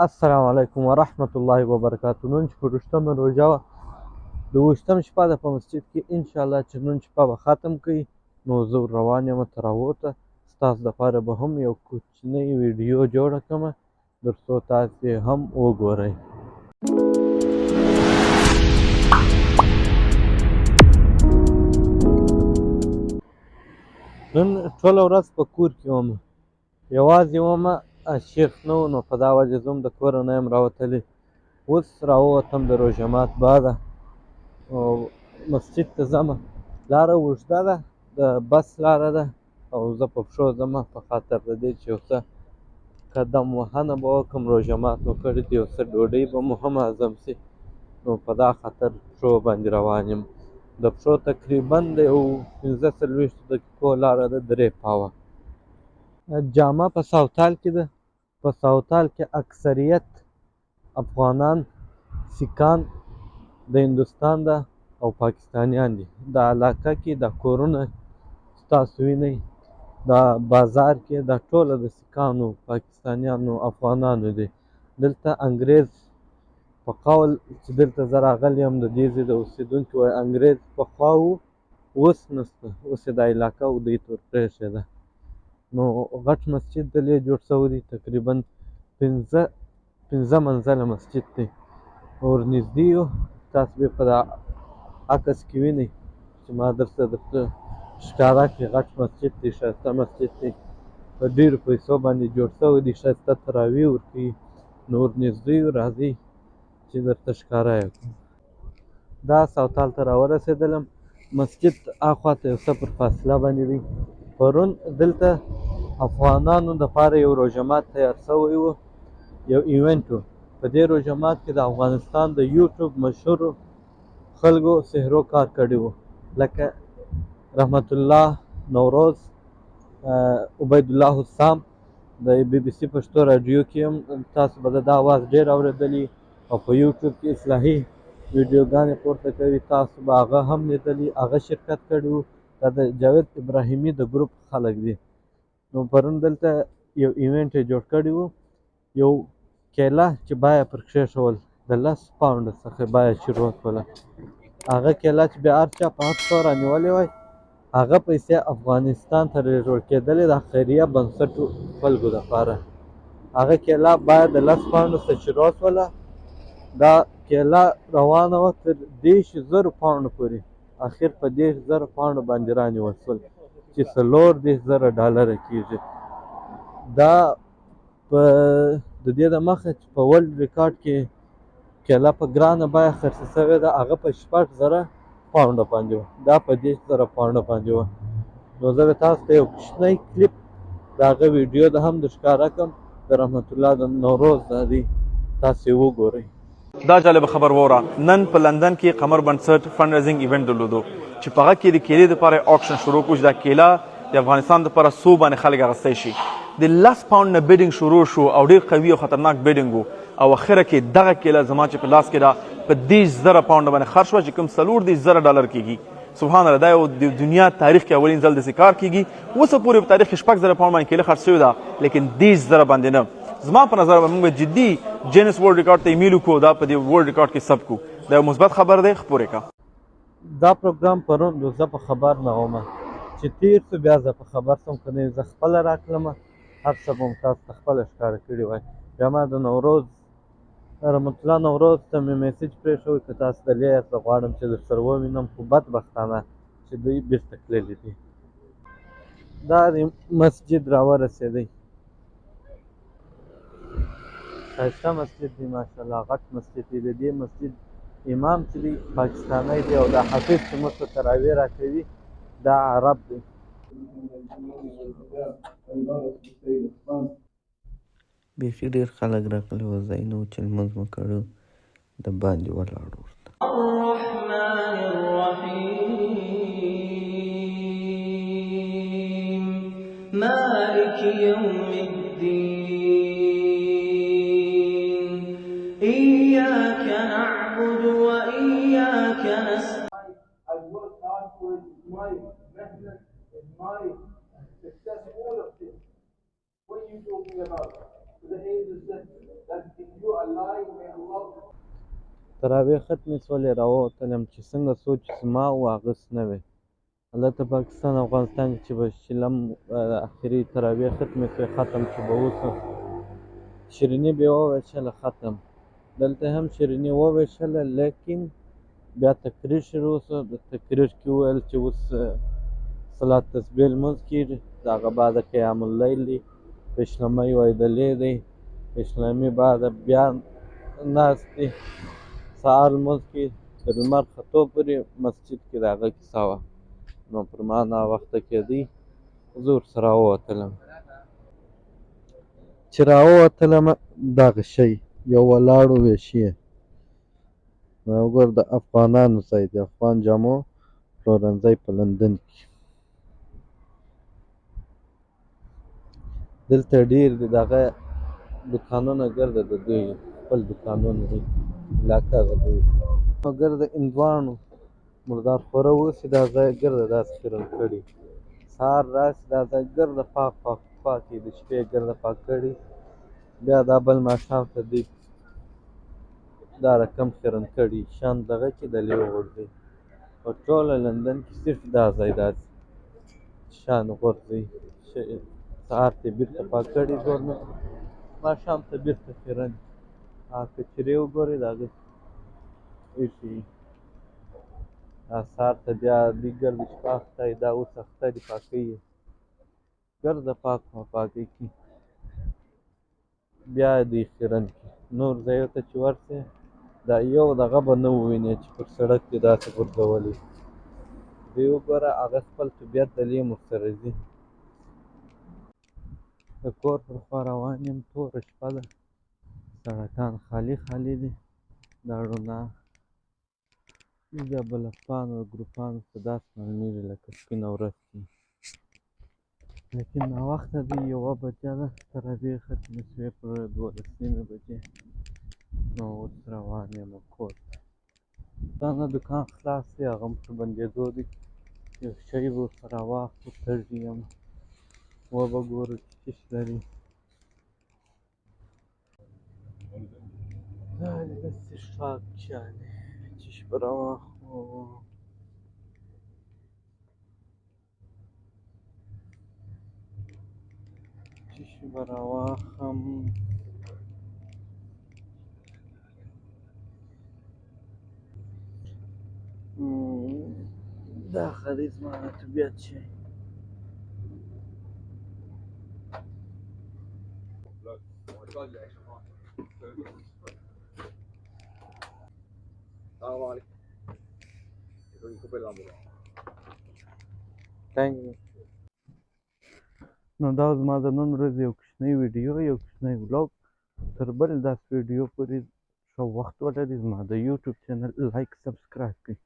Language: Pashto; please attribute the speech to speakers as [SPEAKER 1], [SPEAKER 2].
[SPEAKER 1] السلام علیکم ورحمت الله وبرکاتو. نن چې په 28مه روژه وه، د 28م شپه ده په مسجد کې، انشاءالله چې نن شپه به ختم کړي، نو زه روان یم تراوته. ستاسو دپاره به هم یو کوچنۍ ویډیو جوړه کړمه تر څو تاسې هم وګورئ. نن ټوله ورځ په کور کې وم، یوازې ومه، شیخ نه و، نو په دا وجه زه هم د کوره نه یم راوتلی. اوس راووتم د روژه مات بعده او مسجد ته ځمه. لاره اوږده ده، د بس لاره ده او زه په پښو ځمه په خاطر د دې چې یو څه قدم وهنه به وکړم. روژه مات مو کړی دی، یو څه ډوډۍ به مو هم هضم شي، نو په دا خاطر پښو باندې روان یم. د پښو تقریبا د یو ۴۵ دقیقو لاره ده، ۳ پاوه. جامه په ساوتال کې ده. په ساوتال کې اکثریت افغانان، سیکان د هندوستان ده او پاکستانیان دي. دا علاقه کې دا کورونه ستاسو وینئ، دا بازار کې دا ټوله د سیکانو، پاکستانیانو، افغانانو دي. دلته انګریز په قول چې دلته زه راغلی یم، د دې ځای د اوسېدونکي وایي انګریز پخوا و، اوس نشته، اوس یې دا علاقه دوی ته ورپرېښې ده. نو غټ مسجد دلې جوړ شوی دی، تقریبا 5 منزله مسجد دی. ورنږدې یو، تاسو به په دا عکس کې وینئ چې ما درته ښکاره کړې. غټ مسجد دی، ښایسته مسجد دی، په ډېرو پیسو باندې جوړ شوی دی، ښایسته تراویح ورکوي. نو ورنږدې یو، راځئ چې درته ښکاره یې کړم. دا ساوتال ته راورسېدلم، مسجد اخوا ته یو څه پر فاصله باندې دی. پرون دلته افغانانو دپاره یو روژه مات تیار شوی و، یو ایونټ و. په دې روژه مات کې د افغانستان د یوټیوب مشهورو خلکو سحرو کار کړی و، لکه رحمت الله نوروز، عبیدالله حسام. د BBC پښتو راډیو کې هم تاسو به د ده اواز ډېر اورېدلی، او په یوټیوب کې اصلاحي ویډیوګانې پورته کوي، تاسو به هغه هم لیدلی، هغه شرکت کړی و. دا د جاوید ابراهیمي د ګروپ خلک دي. نو پرون دلته یو ایونټ یې جوړ کړی و، یو کیله چې بیا پر کښېښول، د 10 پاونډه څخه بیا شروع کوله. هغه کیله چې بیا هر چا په 800 رانیولې وای، هغه پیسې افغانستان ته لېږل کېدلې د خیریه بنسټو خلکو دپاره. هغه کیله باید د 10 پاونډو څخه شروع شوله، دا کیله روانه وه تر 10,000 پاونډو پورې، اخر په 10,000 پاونډو باندې رانیول شول چې 34,000 ډالره کېږي. دا په د دې د مخه چې په ورلډ ریکارډ کې کیله په ګرانه بیه خرڅه شوې ده، هغه په 6,000 پاونډه باندې وه، دا په 10,000 پاونډه باندې وه. نو زه به تاسو ته یو کوچنی کلیپ د هغه ویډیو ده هم در ښکاره کړم، د رحمت الله د نوروز دا دی، تاسو یې وګورئ.
[SPEAKER 2] دا جالب خبر وره، نن په لندن کې قمر بنسټ فند ریزینګ ایونت درلودو چې په هغه کې د کیلې لپاره اکشن شروع کړو چې دا کیله د افغانستان لپاره څو باندې خلک اخیستی شي. د 10 پاونډ نه بیډینګ شروع شو او ډېر قوي او خطرناک بیډینګ و، او اخره کې دغه کیله زما چې په لاس کې ده په 10,000 پاونډ باندې خرڅ شوه، چې کوم 34,000 ډالر کېږي. سبحان الله، دا یو د دنیا تاریخ کې اولین ځل داسې کار کېږي. اوسه پورې په تاریخ کې 6,000 پاونډ باندې کیله خرڅ شوې ده، لیکن 10,000 باندې نه. زما په نظر به موږ جدي جینس ورلډ ریکارډ ته ایمیل وکړو، دا په دې ورلډ ریکارډ کې ثبت کړو. دا یو مثبت خبر دی، خپور یې کړه.
[SPEAKER 1] دا پروګرام پرون زه په خبر نه وم چې تېر شو، بیا زه په خبر شوم، که نه زه خپله راکړم، هر څه به مو تاسو ته خپله ښکاره کړي وای. بیا ما د نوروز رحمت الله نوروز ته مې میسج پرېښود که تاسو دلې یاست، زه غواړم چې درسره ووینم، خو بدبختانه چې دوی بېرته تللي دي. دا د مسجد راورسېدی، ښایسته مسجد دی، ماشاءالله غټ مسجد دی. د دې مسجد امام چې دی پاکستانی دی، او دا حافظ چې موږ ته تراویح راکوي دا عرب دی. بیخي ډېر خلک راغلي وو، ځای نه و چې لمونځ مو کړو، د باندې ولاړو ورته.
[SPEAKER 3] الرحمن الرحيم مالك يوم الدين إياك نعبد وإياك نستعين. I work hard for my business and my success, all of this. What are you talking about? The age is that
[SPEAKER 1] تراویح ختمې شولې راووتلم چې څنګه سوچ زما و هغسې نه وې. هلته پاکستان او افغانستان کې چې به شلم اخري تراویح ختمې شوې ختم چې به وشو شیریني بیا وویشله ختم. دلته هم شیریني وویشله لیکن بیا تقریر شروع شو. د تقریر کې وویل چې اوس صلات تسبیح لمونځ کېږي، د هغه بعده قیام اللیل دی، پیشلمۍ ویدلې دی، پیشلمۍ بعده بیا ناست دی، سهار لمونځ کېږي تر لمر ختو پورې مسجد کې د هغه کیسه وه. نو پر ما ناوخته کېدی، زه ورسره راووتلم. چې راووتلم دغه شی یو ولاړ و ویشي وګوره د افغانانو ځای د افغان جامو پلورنځی په لندن کې. دلته ډېر د دغه دوکانونه ګرده د دوی خپل دوکانونه دي، علاقه د دوی نو ګرده هندوانو مردار خوره اوسي دا ځای ګرده داسې خیرن کړي. سهار راسي دا ځای ګرده پاک وي، د شپې ګرده پاک کړي، بیا دا بل ماښام ته دوی دا رقم خیرن کړي شیان دغه کې دلې وغورځوي. په ټوله لندن کې صرف دا ځای داسې شیان غورځوي، سهار ته یې بېرته پاک کړي ګورنمنټ، ماښام ته بېرته خیرن. کچرې وګورئ د هغې ایښي وي، سهار ته بیا دوی ګرده شپه اخته وي، دا اوس اخته دي پاکوي یې ګرده پاکۍ کوي، بیا دوی خیرن کړي. نور ځایو ته چې ورشئ دا یو دغه به نه ووینئ چې پر سړک دې داسې غورځولی. دوی وګوره هغه خپل طبیعت د لیم ورسره ځي. د کور پر خوا روان یم، توره شپه ده، سړکان خالي خالي دي، دا رڼا د بلفانو ګروپانو ته داسې معلومېږي لکه سپینه ورځ وي، لیکن ناوخته دی، 1 بجه ده، تراویح ختمې شوې پر 12 بجې. نو اوس روان یم کور ته. دا نه دوکان خلاص دی، هغه هم په بندېدو دی، یو شی به ورته راواخلو، تږي یم، وبه ګورو چې څه شی لري. دا دې څښاک چیانې څه شی به راواخلو. څه شی به راواخلم. دا ښه دی زما د طبیعت شی. نو دا زما د نن ورځې یو کوچنی ویډیو، یو کوچنی ولاګ. تر بل داسې ویډیو پورې ښه وخت ولرئ. زما د یوټیوب چینل لایک سبسکرایب کړئ.